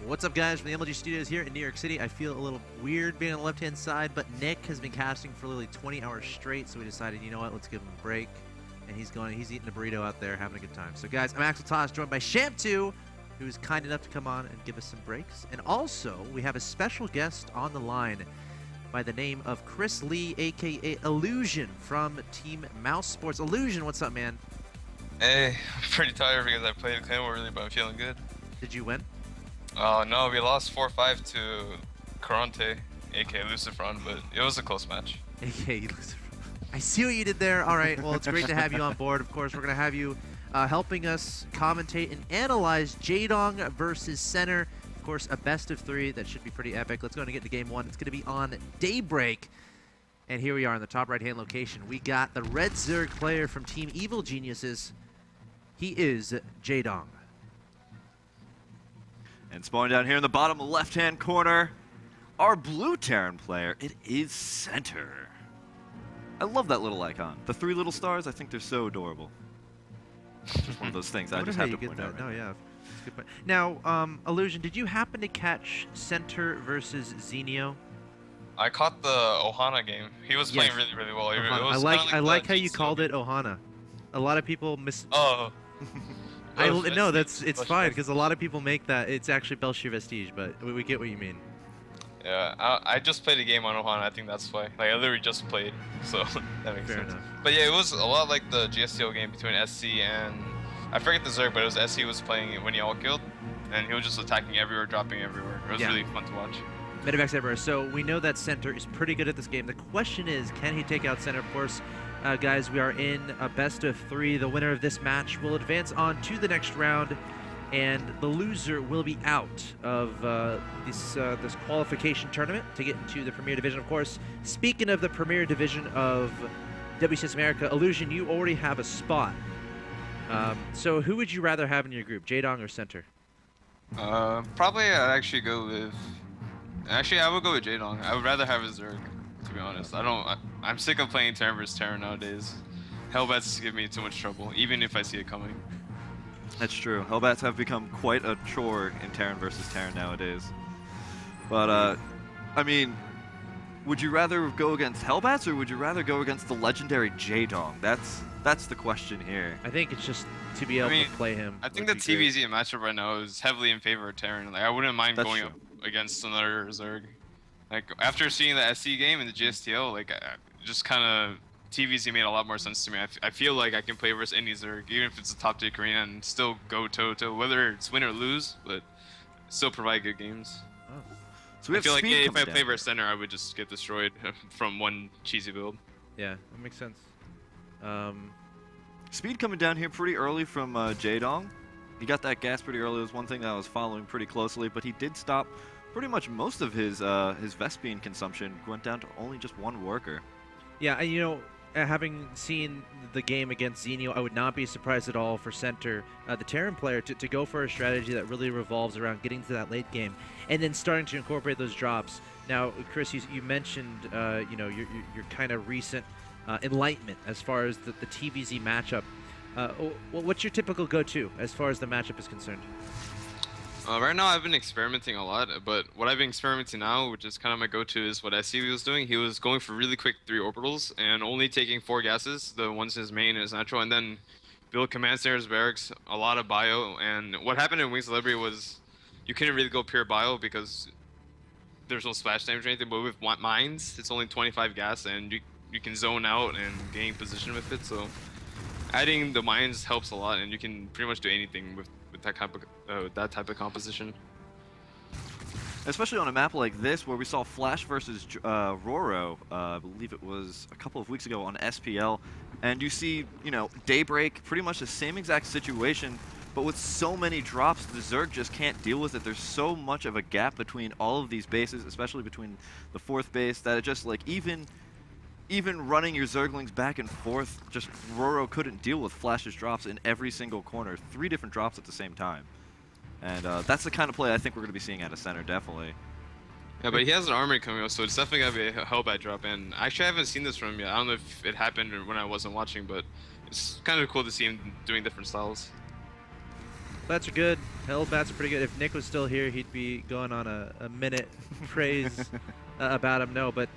What's up, guys, from the MLG Studios here in New York City. I feel a little weird being on the left-hand side, but Nick has been casting for literally 20 hours straight, so we decided, you know what, let's give him a break. And he's eating a burrito out there, having a good time. So, guys, I'm Axel Toss, joined by Champ2, who's kind enough to come on and give us some breaks. And also, we have a special guest on the line by the name of Chris Lee, a.k.a. Illusion from Team Mouse Sports. Illusion, what's up, man? Hey, I'm pretty tired because I played Claymore early, but I'm feeling good. Did you win? No, we lost 4-5 to Caronte, aka Lucifron, but it was a close match. A.k.a. Lucifron. I see what you did there. All right, well, it's great to have you on board. Of course, we're going to have you helping us commentate and analyze Jaedong versus Center. Of course, a best of 3 that should be pretty epic. Let's go ahead and get into game 1. It's going to be on Daybreak. And here we are in the top right-hand location. We got the Red Zerg player from Team Evil Geniuses. He is Jaedong. And spawning down here in the bottom left-hand corner, our blue Terran player, it is Center. I love that little icon. The 3 little stars, I think they're so adorable. Just one of those things I just have to point out. No, yeah. That's a good point. Now, Illusion, did you happen to catch Center versus Zenio? I caught the Ohana game. He was playing really, really well. I like how you called it Ohana. A lot of people Oh. No, it's fine because a lot of people make that. It's actually Belshir Vestige, but we get what you mean. Yeah, I just played a game on Ohana. I think that's why. Like, I literally just played, so that makes sense. Enough. But yeah, it was a lot like the GSTO game between SC and I forget the Zerg, but it was SC was playing it when he all killed, and he was just attacking everywhere, dropping everywhere. It was really fun to watch. Medivacs everywhere. So we know that Center is pretty good at this game. The question is, can he take out Center? Of course, guys, we are in a best of 3. The winner of this match will advance on to the next round, and the loser will be out of this qualification tournament to get into the Premier Division. Of course, speaking of the Premier Division of WCS America, Illusion, you already have a spot. So who would you rather have in your group, Jaedong or Center? Probably I'd actually go with... Actually, I would go with Jaedong. I would rather have a Zerg, to be honest. I'm sick of playing Terran versus Terran nowadays. Hellbats give me too much trouble, even if I see it coming. That's true. Hellbats have become quite a chore in Terran versus Terran nowadays. But, I mean, would you rather go against Hellbats or would you rather go against the legendary Jaedong? That's the question here. I think it's just to be able to play him. I think the TVZ matchup right now is heavily in favor of Terran. Like, I wouldn't mind going up against another Zerg. Like, after seeing the SC game and the GSTO, like, just kind of TVZ made a lot more sense to me. I feel like I can play versus any Zerg, even if it's a top tier Korean, and still go toe-to-toe, whether it's win or lose, but still provide good games. Oh. So we I feel like if I play versus versus Center, I would just get destroyed from one cheesy build. Yeah, that makes sense. Speed coming down here pretty early from Jaedong. He got that gas pretty early. It was one thing that I was following pretty closely, but he did stop pretty much most of his Vespene consumption. Went down to only just 1 worker. Yeah, and you know, having seen the game against Zenio, I would not be surprised at all for Center, the Terran player, to go for a strategy that really revolves around getting to that late game and then starting to incorporate those drops. Now, Chris, you mentioned you know, your kind of recent enlightenment as far as the TVZ matchup. What's your typical go-to as far as the matchup is concerned? Right now, I've been experimenting a lot, but what I've been experimenting now, which is kind of my go-to, is what SC was doing. He was going for really quick 3 orbitals and only taking 4 gases, the ones in his main and his natural, and then build command centers, barracks, a lot of bio. And what happened in Wings of Liberty was you couldn't really go pure bio because there's no splash damage or anything, but with mines, it's only 25 gas, and you can zone out and gain position with it. So adding the mines helps a lot, and you can pretty much do anything with that type of composition. Especially on a map like this, where we saw Flash versus Roro, I believe it was a couple of weeks ago on SPL, and you see, you know, Daybreak, pretty much the same exact situation, but with so many drops, the Zerg just can't deal with it. There's so much of a gap between all of these bases, especially between the 4th base, that it just, like, even running your Zerglings back and forth, just Roro couldn't deal with Flash's drops in every single corner. 3 different drops at the same time. And that's the kind of play I think we're going to be seeing out of Center, definitely. Yeah, but he has an armory coming up, so it's definitely going to be a Hellbat drop. And actually, I haven't seen this from him yet. I don't know if it happened when I wasn't watching, but it's kind of cool to see him doing different styles. Bats are good. Hellbats are pretty good. If Nick was still here, he'd be going on a minute praise about him. No, but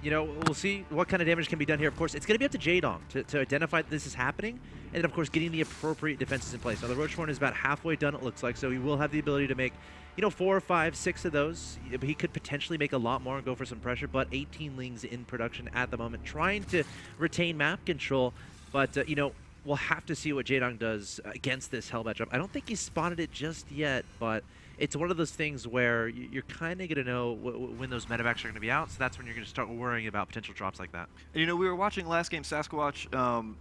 you know, we'll see what kind of damage can be done here. Of course, it's going to be up to Jaedong to identify that this is happening, and then, of course, getting the appropriate defenses in place. Now, the Roachhorn is about halfway done, it looks like, so he will have the ability to make, you know, 4, 5, 6 of those. He could potentially make a lot more and go for some pressure, but 18 Lings in production at the moment, trying to retain map control, but, you know, we'll have to see what Jaedong does against this Hellbat drop. I don't think he's spotted it just yet, but it's one of those things where you're kind of going to know when those medevacs are going to be out, so that's when you're going to start worrying about potential drops like that. And, you know, we were watching last game, Sasquatch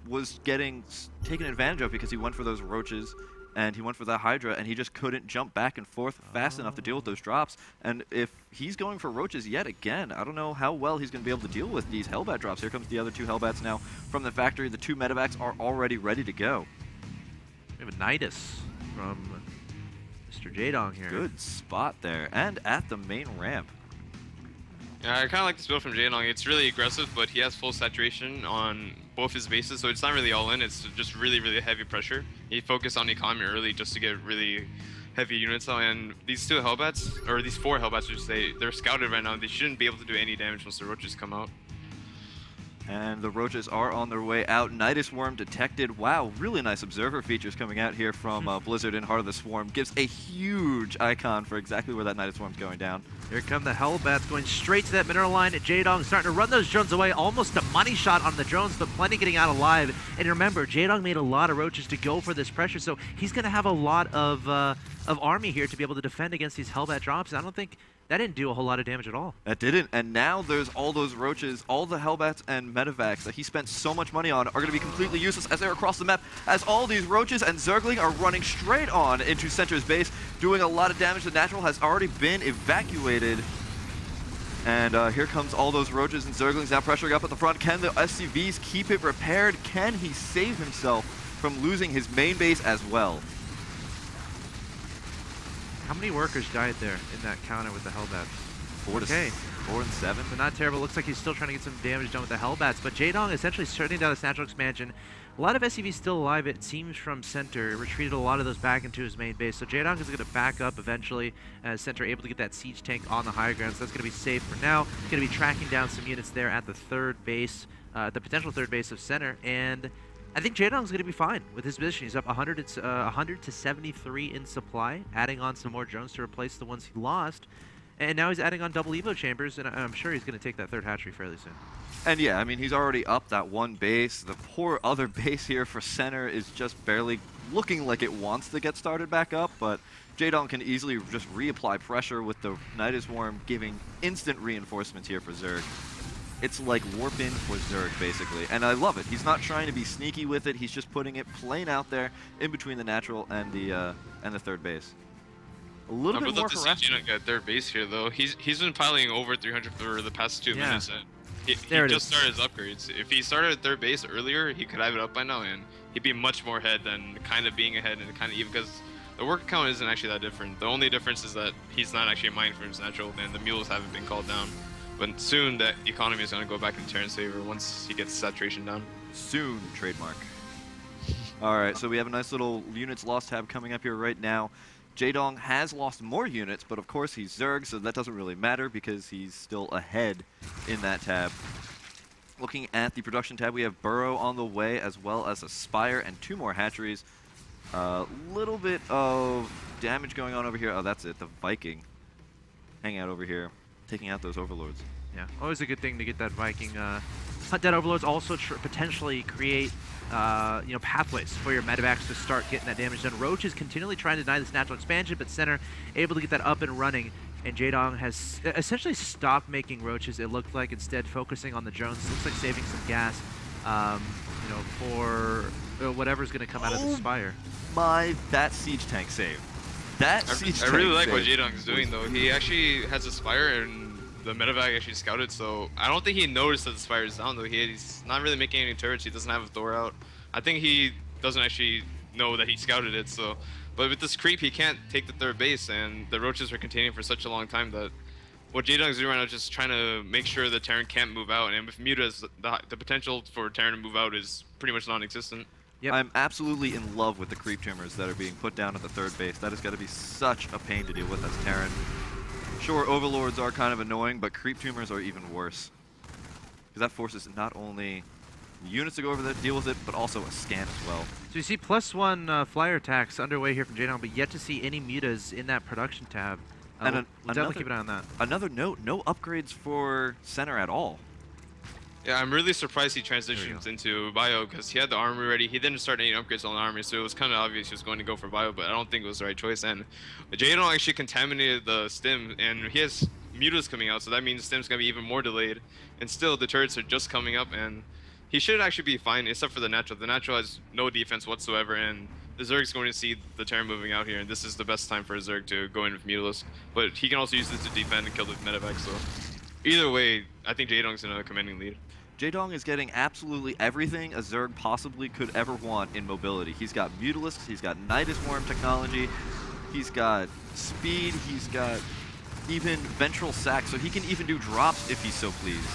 was getting taken advantage of because he went for those roaches and he went for that Hydra, and he just couldn't jump back and forth fast enough to deal with those drops. And if he's going for roaches yet again, I don't know how well he's going to be able to deal with these Hellbat drops. Here comes the other 2 Hellbats now from the factory. The 2 medevacs are already ready to go. We have a Nidus from Mr. Jaedong here. Good spot there, and at the main ramp. Yeah, I kind of like this build from Jaedong. It's really aggressive, but he has full saturation on both his bases, so it's not really all in. It's just really, really heavy pressure. He focused on economy early just to get really heavy units out, and these 2 Hellbats, or these 4 Hellbats, I should say, they're scouted right now. They shouldn't be able to do any damage once the roaches come out. And the roaches are on their way out. Nidus Worm detected. Wow, really nice observer features coming out here from Blizzard in Heart of the Swarm. Gives a huge icon for exactly where that Nidus Worm's going down. Here come the Hellbats going straight to that mineral line. Jaedong starting to run those drones away. Almost a money shot on the drones, but plenty getting out alive. And remember, Jaedong made a lot of roaches to go for this pressure, so he's going to have a lot of army here to be able to defend against these Hellbat drops. I don't think that didn't do a whole lot of damage at all. That didn't, and now there's all those roaches, all the Hellbats and medevacs that he spent so much money on are going to be completely useless as they're across the map, as all these roaches and Zergling are running straight on into Center's base, doing a lot of damage. The Natural has already been evacuated. And here comes all those roaches and Zerglings now pressuring up at the front. Can the SCVs keep it repaired? Can he save himself from losing his main base as well? How many workers died there in that counter with the Hellbats? 4 and 7. So not terrible. Looks like he's still trying to get some damage done with the Hellbats, but Jaedong essentially shutting down this natural expansion. A lot of SCVs still alive, it seems, from Center. Retreated a lot of those back into his main base. So Jaedong is going to back up eventually as Center able to get that siege tank on the higher ground. So that's going to be safe for now. Going to be tracking down some units there at the 3rd base, the potential 3rd base of Center. And I think Jaedong's going to be fine with his position. He's up 100 to 73 in supply, adding on some more drones to replace the ones he lost. And now he's adding on double Evo chambers, and I'm sure he's going to take that 3rd hatchery fairly soon. And yeah, I mean, he's already up that 1 base. The poor other base here for Center is just barely looking like it wants to get started back up, but Jaedong can easily just reapply pressure with the Nidus Worm giving instant reinforcements here for Zerg. It's like warp in for Zerg, basically, and I love it. He's not trying to be sneaky with it. He's just putting it plain out there in between the natural and the 3rd base. A little bit more harassment. Jaedong at 3rd base here, though. He's been piling over 300 for the past 2 minutes. And he just started his upgrades. If he started at 3rd base earlier, he could have it up by now, and he'd be much more ahead than kind of being ahead and kind of even, because the work count isn't actually that different. The only difference is that he's not actually mining for his natural, and the mules haven't been called down. But soon that economy is going to go back in Terran's favor once he gets saturation down. Soon, trademark. Alright, so we have a nice little units lost tab coming up here right now. Jaedong has lost more units, but of course he's Zerg, so that doesn't really matter because he's still ahead in that tab. Looking at the production tab, we have Burrow on the way, as well as a Spire and 2 more hatcheries. Little bit of damage going on over here. Oh, that's it, the Viking. Hang out over here, taking out those Overlords. Yeah, always a good thing to get that Viking. Hunt down Overlords, also potentially create you know, pathways for your medevacs to start getting that damage done. Roach is continually trying to deny this natural expansion, but Center able to get that up and running. And Jaedong has essentially stopped making roaches, it looked like, instead focusing on the drones. Looks like saving some gas, you know, for whatever's going to come out of the Spire. That siege tank save. I really like what Jaedong's doing, though. He actually has a Spire, and the medevac actually scouted, so I don't think he noticed that the Spire is down, though. He's not really making any turrets. He doesn't have a Thor out. I think he doesn't actually know that he scouted it, so... But with this creep, he can't take the 3rd base, and the roaches are containing for such a long time that what Jaedong's doing right now is just trying to make sure that Terran can't move out, and with Mutas, the potential for Terran to move out is pretty much non-existent. Yep. I'm absolutely in love with the creep tumors that are being put down at the third base. That is got to be such a pain to deal with as Terran. Sure, overlords are kind of annoying, but creep tumors are even worse. Because that forces not only units to go over there, deal with it, but also a scan as well. So you see +1 flyer attacks underway here from Jaedong, but yet to see any mutas in that production tab. And we'll definitely keep an eye on that. Another note, no upgrades for center at all. Yeah, I'm really surprised he transitioned into bio because he had the army ready. He didn't start any upgrades on the army, so it was kind of obvious he was going to go for bio, but I don't think it was the right choice. And Jaedong actually contaminated the stim, and he has mutas coming out, so that means stim's going to be even more delayed. And still, the turrets are just coming up, and he should actually be fine, except for the natural. The natural has no defense whatsoever, and the Zerg's going to see the Terran moving out here, and this is the best time for a Zerg to go in with Mutalisk. But he can also use this to defend and kill the medevac, so either way, I think Jaedong's in a commanding lead. Jaedong is getting absolutely everything a Zerg possibly could ever want in mobility. He's got Mutalisks, he's got Nidus Worm technology, he's got speed, he's got even Ventral Sack, so he can even do drops if he's so pleased.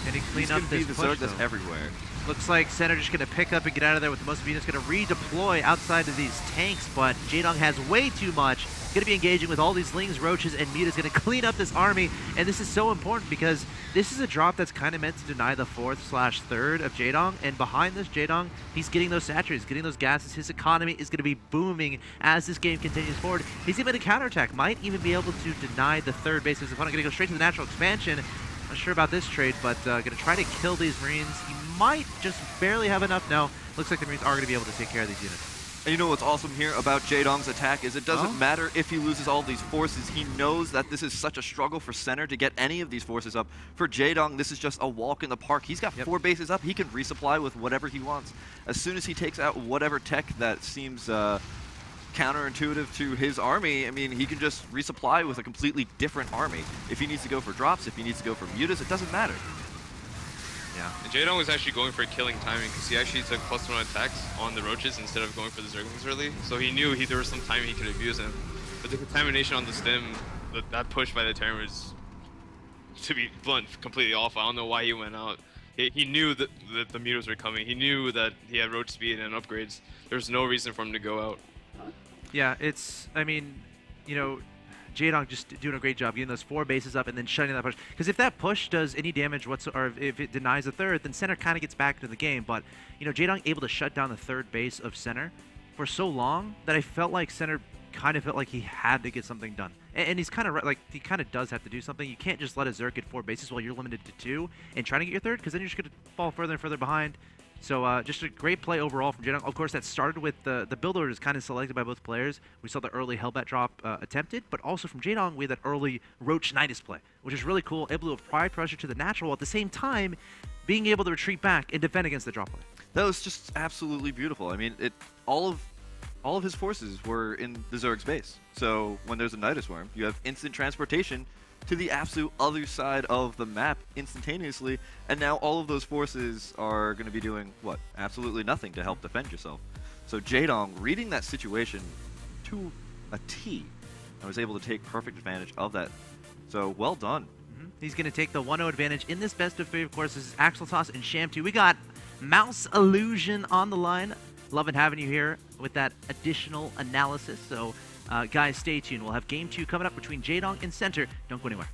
And he clean up He's this the Zerg push, that's though. everywhere. Looks like Center just going to pick up and get out of there with the most of units, going to redeploy outside of these tanks, but Jaedong has way too much. Going to be engaging with all these Lings, Roaches, and Mutas, going to clean up this army, and this is so important because this is a drop that's kind of meant to deny the 4th/3rd of Jaedong, and behind this Jaedong, he's getting those saturates, getting those gases. His economy is going to be booming as this game continues forward. He's even a counterattack, might even be able to deny the 3rd base. His opponent going to go straight to the natural expansion. Not sure about this trade, but going to try to kill these Marines. He might just barely have enough. No, looks like the Marines are going to be able to take care of these units. And you know what's awesome here about Jaedong's attack is it doesn't matter if he loses all these forces. He knows that this is such a struggle for Center to get any of these forces up. For Jaedong, this is just a walk in the park. He's got 4 bases up. He can resupply with whatever he wants. As soon as he takes out whatever tech that seems counterintuitive to his army, I mean, he can just resupply with a completely different army. If he needs to go for drops, if he needs to go for mutas, it doesn't matter. Yeah, and Jaedong was actually going for killing timing because he actually took +1 attacks on the Roaches instead of going for the Zerglings early. So he knew there was some timing he could abuse him. But the contamination on the stim, that push by the Terran was, to be blunt, completely off. I don't know why he went out. He knew that the mutas were coming. He knew that he had roach speed and upgrades. There was no reason for him to go out. Yeah, it's, I mean, you know, Jaedong just doing a great job getting those 4 bases up and then shutting that push. Because if that push does any damage whatsoever, or if it denies a 3rd, then Center kind of gets back into the game. But, you know, Jaedong able to shut down the 3rd base of Center for so long that I felt like Center kind of felt like he had to get something done. And he's kind of right, like, he kind of does have to do something. You can't just let a Zerg get 4 bases while you're limited to 2 and trying to get your 3rd, because then you're just going to fall further and further behind. So just a great play overall from Jaedong. Of course, that started with the build order is kind of selected by both players. We saw the early Hellbat drop attempted, but also from Jaedong, we had that early Roach Nidus play, which is really cool. Able to apply pressure to the natural at the same time, being able to retreat back and defend against the drop play. That was just absolutely beautiful. I mean, all of his forces were in the Zerg's base. So when there's a Nidus Worm, you have instant transportation to the absolute other side of the map instantaneously, and now all of those forces are going to be doing, what, absolutely nothing to help defend yourself. So Jaedong, reading that situation to a T, and was able to take perfect advantage of that. So, well done. He's going to take the 1-0 advantage in this best of 3, of course. This is Axel Toss and Sham2. We got Mouse Illusion on the line. Loving having you here with that additional analysis. So, guys, stay tuned. We'll have Game 2 coming up between Jaedong and Center. Don't go anywhere.